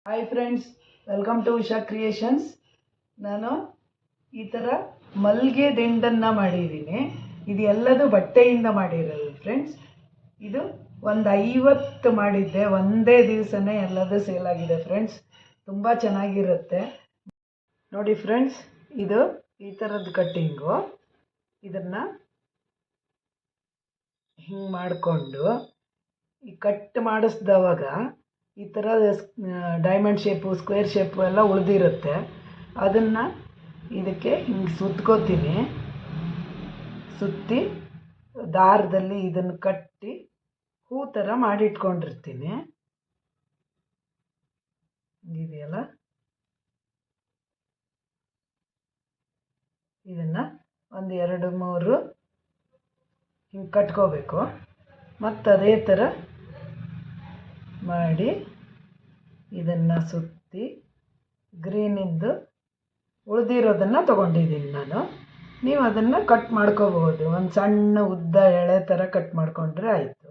Hi friends, welcome to Usha creations. ನಾನು ಈ ಥರ ಮಲ್ಲಿಗೆ ದಿಂಡನ್ನು ಮಾಡಿದ್ದೀನಿ. ಇದು ಎಲ್ಲದೂ ಬಟ್ಟೆಯಿಂದ ಮಾಡಿರೋದು ಫ್ರೆಂಡ್ಸ್. ಇದು ಒಂದು 50 ಮಾಡಿದ್ದೆ, ಒಂದೇ ದಿವಸನೇ ಎಲ್ಲದೂ ಸೇಲ್ ಆಗಿದೆ ಫ್ರೆಂಡ್ಸ್. ತುಂಬ ಚೆನ್ನಾಗಿರುತ್ತೆ ನೋಡಿ ಫ್ರೆಂಡ್ಸ್. ಇದು ಈ ಥರದ್ದು ಕಟ್ಟಿಂಗು. ಇದನ್ನು ಹಿಂಗೆ ಮಾಡಿಕೊಂಡು ಈ ಕಟ್ ಮಾಡಿಸ್ದವಾಗ ಈ ಥರ ಡೈಮಂಡ್ ಶೇಪು, ಸ್ಕ್ವೇರ್ ಶೇಪು ಎಲ್ಲ ಉಳಿದಿರುತ್ತೆ. ಅದನ್ನು ಇದಕ್ಕೆ ಹಿಂಗೆ ಸುತ್ಕೋತೀನಿ. ಸುತ್ತಿ ದಾರದಲ್ಲಿ ಇದನ್ನು ಕಟ್ಟಿ ಹೂ ಥರ ಮಾಡಿಟ್ಕೊಂಡಿರ್ತೀನಿ. ಇದೆಯಲ್ಲ, ಇದನ್ನು ಒಂದು 2-3 ಹಿಂಗೆ ಕಟ್ಕೋಬೇಕು. ಮತ್ತು ಅದೇ ಥರ ಮಾಡಿ ಇದನ್ನು ಸುತ್ತಿ ಗ್ರೀನಿಂದು ಉಳಿದಿರೋದನ್ನು ತೊಗೊಂಡಿದ್ದೀನಿ ನಾನು. ನೀವು ಅದನ್ನು ಕಟ್ ಮಾಡ್ಕೋಬೋದು. ಒಂದು ಸಣ್ಣ ಉದ್ದ ಎಳೆ ಥರ ಕಟ್ ಮಾಡಿಕೊಂಡ್ರೆ ಆಯಿತು.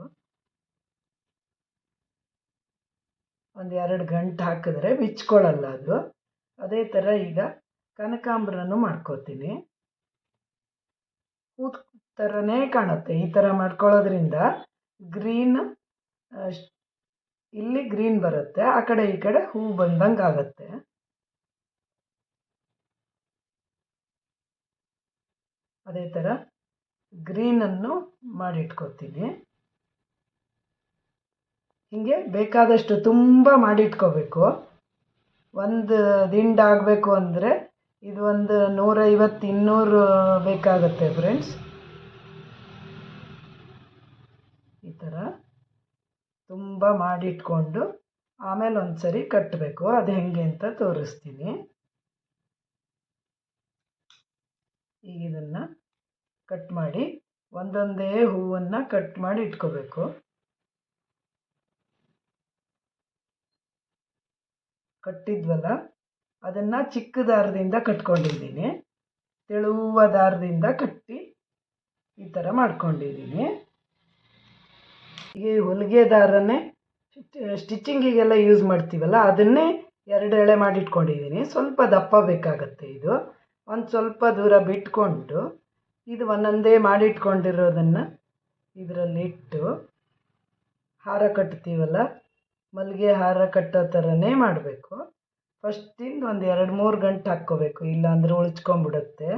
ಒಂದು 2 ಗಂಟೆ ಹಾಕಿದ್ರೆ ಬಿಚ್ಕೊಳ್ಳಲ್ಲ ಅದು. ಅದೇ ಥರ ಈಗ ಕನಕಾಂಬರನೂ ಮಾಡ್ಕೋತೀನಿ. ಹೂ ಥರನೇ ಕಾಣುತ್ತೆ. ಈ ಥರ ಮಾಡ್ಕೊಳ್ಳೋದ್ರಿಂದ ಗ್ರೀನ್, ಇಲ್ಲಿ ಗ್ರೀನ್ ಬರುತ್ತೆ, ಆ ಕಡೆ ಈ ಕಡೆ ಹೂ ಬಂದಂಗೆ ಆಗುತ್ತೆ. ಅದೇ ಥರ ಗ್ರೀನನ್ನು ಮಾಡಿಟ್ಕೋತೀನಿ. ಹೀಗೆ ಬೇಕಾದಷ್ಟು ತುಂಬ ಮಾಡಿಟ್ಕೋಬೇಕು. ಒಂದು ದಿಂಡು ಆಗಬೇಕು ಅಂದರೆ ಇದು ಒಂದು 150-200 ಬೇಕಾಗುತ್ತೆ ಫ್ರೆಂಡ್ಸ್. ಈ ಥರ ತುಂಬ ಮಾಡಿಟ್ಕೊಂಡು ಆಮೇಲೆ ಒಂದು ಸರಿ ಕಟ್ಟಬೇಕು. ಅದು ಹೆಂಗೆ ಅಂತ ತೋರಿಸ್ತೀನಿ. ಈಗ ಇದನ್ನು ಕಟ್ ಮಾಡಿ ಒಂದೊಂದೇ ಹೂವನ್ನು ಕಟ್ ಮಾಡಿ ಇಟ್ಕೋಬೇಕು. ಕಟ್ಟಿದ್ವಲ್ಲ, ಅದನ್ನು ಚಿಕ್ಕ ದಾರದಿಂದ ಕಟ್ಕೊಂಡಿದ್ದೀನಿ. ತೆಳುವ ದಾರದಿಂದ ಕಟ್ಟಿ ಈ ಥರ ಮಾಡ್ಕೊಂಡಿದ್ದೀನಿ. ಈ ಹೊಲಿಗೆ ದಾರನೇ ಸ್ಟಿಚಿಂಗಿಗೆಲ್ಲ ಯೂಸ್ ಮಾಡ್ತೀವಲ್ಲ, ಅದನ್ನೇ 2 ಎಳೆ ಮಾಡಿಟ್ಕೊಂಡಿದ್ದೀನಿ. ಸ್ವಲ್ಪ ದಪ್ಪ ಬೇಕಾಗತ್ತೆ. ಇದು ಒಂದು ಸ್ವಲ್ಪ ದೂರ ಬಿಟ್ಕೊಂಡು ಇದು ಒಂದೊಂದೇ ಮಾಡಿಟ್ಕೊಂಡಿರೋದನ್ನು ಇದರಲ್ಲಿ ಇಟ್ಟು ಹಾರ ಕಟ್ತೀವಲ್ಲ, ಮಲ್ಲಿಗೆ ಹಾರ ಕಟ್ಟೋ ಥರನೇ ಮಾಡಬೇಕು. ಫಸ್ಟಿಂದ ಒಂದು 2-3 ಗಂಟೆ ಹಾಕ್ಕೋಬೇಕು, ಇಲ್ಲಾಂದರೆ ಉಳ್ಚ್ಕೊಂಡ್ಬಿಡುತ್ತೆ.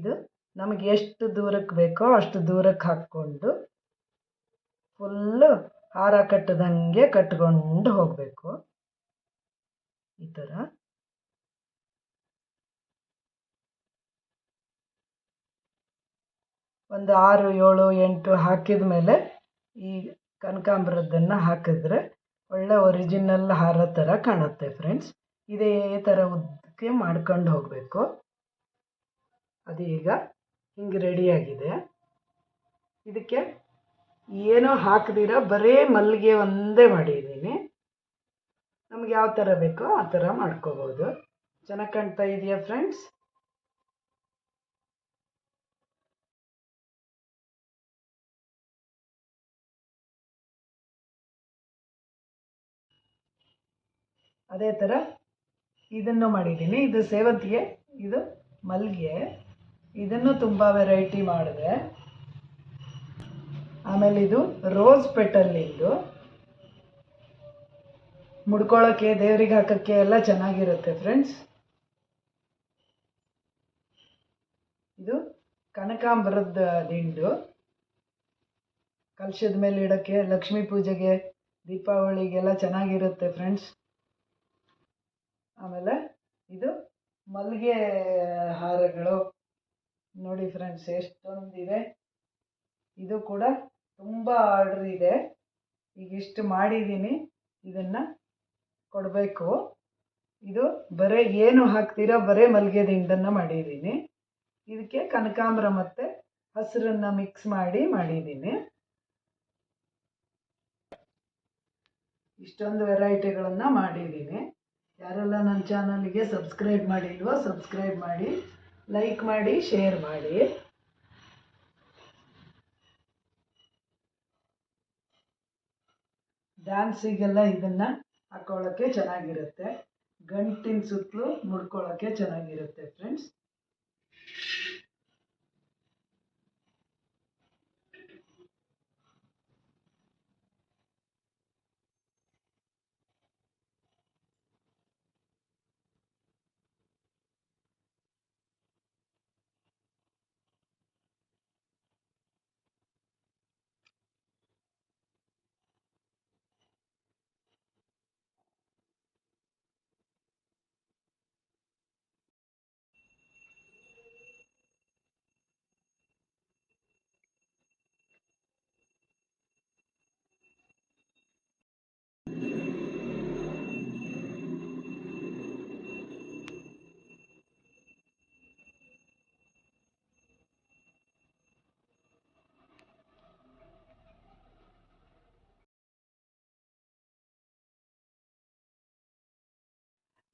ಇದು ನಮಗೆ ಎಷ್ಟು ದೂರಕ್ಕೆ ಬೇಕೋ ಅಷ್ಟು ದೂರಕ್ಕೆ ಹಾಕ್ಕೊಂಡು ಫುಲ್ಲು ಹಾರ ಕಟ್ಟದಂಗೆ ಕಟ್ಕೊಂಡು ಹೋಗಬೇಕು. ಈ ಥರ ಒಂದು 6, 7, 8 ಹಾಕಿದ ಮೇಲೆ ಈ ಕನಕಾಂಬರದ್ದನ್ನು ಹಾಕಿದ್ರೆ ಒಳ್ಳೆ ಒರಿಜಿನಲ್ ಹಾರ ಥರ ಕಾಣುತ್ತೆ ಫ್ರೆಂಡ್ಸ್. ಇದೇ ಥರ ಉದ್ದಕ್ಕೆ ಮಾಡ್ಕೊಂಡು ಹೋಗಬೇಕು. ಅದು ಈಗ ಹಿಂಗೆ ರೆಡಿಯಾಗಿದೆ. ಇದಕ್ಕೆ ಏನೋ ಹಾಕದಿರ ಬರೀ ಮಲ್ಲಿಗೆ ಒಂದೇ ಮಾಡಿದ್ದೀನಿ. ನಮ್ಗೆ ಯಾವ ಥರ ಬೇಕೋ ಆ ಥರ ಮಾಡ್ಕೋಬೋದು. ಚೆನ್ನಾಗಿ ಕಾಣ್ತಾ ಇದೆಯಾ ಫ್ರೆಂಡ್ಸ್? ಅದೇ ಥರ ಇದನ್ನು ಮಾಡಿದ್ದೀನಿ. ಇದು ಸೇವಂತಿಗೆ, ಇದು ಮಲ್ಲಿಗೆ. ಇದನ್ನು ತುಂಬ ವೆರೈಟಿ ಮಾಡಿದೆ. ಆಮೇಲೆ ಇದು ರೋಸ್ ಪೆಟಲ್ಲಿಂದು ಮುಡ್ಕೊಳ್ಳೋಕ್ಕೆ, ದೇವರಿಗೆ ಹಾಕೋಕ್ಕೆ ಎಲ್ಲ ಚೆನ್ನಾಗಿರುತ್ತೆ ಫ್ರೆಂಡ್ಸ್. ಇದು ಕನಕಾಂಬರದ ದಿಂಡು, ಕಲಶದ ಮೇಲೆ ಇಡೋಕ್ಕೆ, ಲಕ್ಷ್ಮೀ ಪೂಜೆಗೆ, ದೀಪಾವಳಿಗೆಲ್ಲ ಚೆನ್ನಾಗಿರುತ್ತೆ ಫ್ರೆಂಡ್ಸ್. ಆಮೇಲೆ ಇದು ಮಲ್ಲಿಗೆ ಹಾರಗಳು ನೋಡಿ ಫ್ರೆಂಡ್ಸ್, ಎಷ್ಟೊಂದಿದೆ. ಇದು ಕೂಡ ತುಂಬ ಆರ್ಡ್ರ್ ಇದೆ. ಈಗ ಇಷ್ಟು ಮಾಡಿದ್ದೀನಿ, ಇದನ್ನು ಕೊಡಬೇಕು. ಇದು ಬರೀ ಏನು ಹಾಕ್ತೀರೋ ಬರೀ ಮಲ್ಲಿಗೆ ದಿಂಡನ್ನು ಮಾಡಿದ್ದೀನಿ. ಇದಕ್ಕೆ ಕನಕಾಂಬರ ಮತ್ತು ಹಸಿರನ್ನು ಮಿಕ್ಸ್ ಮಾಡಿದ್ದೀನಿ. ಇಷ್ಟೊಂದು ವೆರೈಟಿಗಳನ್ನು ಮಾಡಿದ್ದೀನಿ. ಯಾರೆಲ್ಲ ನನ್ನ ಚಾನಲ್ಗೆ ಸಬ್ಸ್ಕ್ರೈಬ್ ಮಾಡಿಲ್ವೋ ಸಬ್ಸ್ಕ್ರೈಬ್ ಮಾಡಿ, ಲೈಕ್ ಮಾಡಿ, ಶೇರ್ ಮಾಡಿ. ಡ್ಯಾನ್ಸಿಗೆಲ್ಲ ಇದನ್ನು ಹಾಕ್ಕೊಳ್ಳೋಕ್ಕೆ ಚೆನ್ನಾಗಿರುತ್ತೆ. ಗಂಟಿನ ಸುತ್ತಲೂ ಮುಡ್ಕೊಳ್ಳೋಕ್ಕೆ ಚೆನ್ನಾಗಿರುತ್ತೆ ಫ್ರೆಂಡ್ಸ್.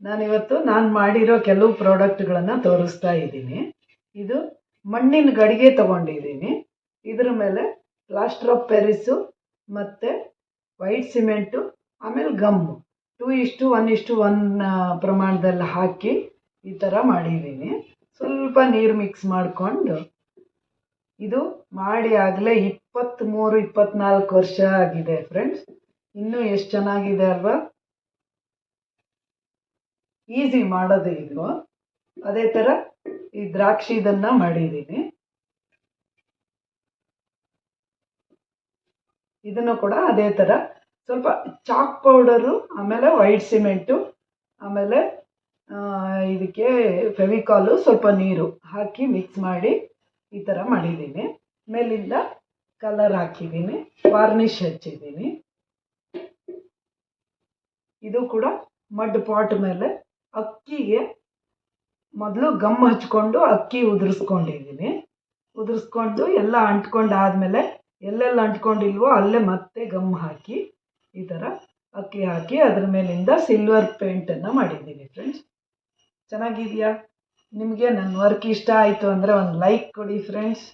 ನಾನಿವತ್ತು ಮಾಡಿರೋ ಕೆಲವು ಪ್ರಾಡಕ್ಟ್ಗಳನ್ನು ತೋರಿಸ್ತಾ ಇದ್ದೀನಿ. ಇದು ಮಣ್ಣಿನ ಗಡಿಗೆ ತಗೊಂಡಿದ್ದೀನಿ. ಇದ್ರ ಮೇಲೆ ಪ್ಲಾಸ್ಟರ್ ಆಫ್ ಪ್ಯಾರಿಸು ಮತ್ತು ವೈಟ್ ಸಿಮೆಂಟು ಆಮೇಲೆ ಗಮ್ಮು 2:1:1 ಪ್ರಮಾಣದಲ್ಲಿ ಹಾಕಿ ಈ ಥರ ಮಾಡಿದ್ದೀನಿ. ಸ್ವಲ್ಪ ನೀರು ಮಿಕ್ಸ್ ಮಾಡಿಕೊಂಡು ಇದು ಮಾಡಿ ಆಗಲೇ 23-24 ವರ್ಷ ಆಗಿದೆ ಫ್ರೆಂಡ್ಸ್. ಇನ್ನೂ ಎಷ್ಟು ಚೆನ್ನಾಗಿದೆ ಅಲ್ವಾ? ಈಸಿ ಮಾಡೋದು ಇದು. ಅದೇ ಥರ ಈ ದ್ರಾಕ್ಷಿದನ್ನು ಮಾಡಿದ್ದೀನಿ. ಇದನ್ನು ಕೂಡ ಅದೇ ಥರ ಸ್ವಲ್ಪ ಚಾಕ್ ಪೌಡರು ಆಮೇಲೆ ವೈಟ್ ಸಿಮೆಂಟು ಆಮೇಲೆ ಇದಕ್ಕೆ ಫೆವಿಕಾಲು ಸ್ವಲ್ಪ ನೀರು ಹಾಕಿ ಮಿಕ್ಸ್ ಮಾಡಿ ಈ ಥರ ಮಾಡಿದ್ದೀನಿ. ಮೇಲಿಂದ ಕಲರ್ ಹಾಕಿದ್ದೀನಿ, ವಾರ್ನಿಷ್ ಹಚ್ಚಿದ್ದೀನಿ. ಇದು ಕೂಡ ಮಡ್ ಪಾಟ್ ಮೇಲೆ ಅಕ್ಕಿಗೆ ಮೊದಲು ಗಮ್ ಹಚ್ಕೊಂಡು ಅಕ್ಕಿ ಉದುರಿಸ್ಕೊಂಡು ಎಲ್ಲ ಅಂಟ್ಕೊಂಡಾದಮೇಲೆ ಎಲ್ಲೆಲ್ಲ ಅಂಟ್ಕೊಂಡಿಲ್ವೋ ಅಲ್ಲೇ ಮತ್ತೆ ಗಮ್ ಹಾಕಿ ಈ ಥರ ಅಕ್ಕಿ ಹಾಕಿ ಅದ್ರ ಮೇಲಿಂದ ಸಿಲ್ವರ್ ಪೇಂಟನ್ನು ಮಾಡಿದ್ದೀನಿ ಫ್ರೆಂಡ್ಸ್. ಚೆನ್ನಾಗಿದೆಯಾ? ನಿಮಗೆ ನನ್ನ ವರ್ಕ್ ಇಷ್ಟ ಆಯಿತು ಅಂದರೆ ಒಂದು ಲೈಕ್ ಕೊಡಿ ಫ್ರೆಂಡ್ಸ್.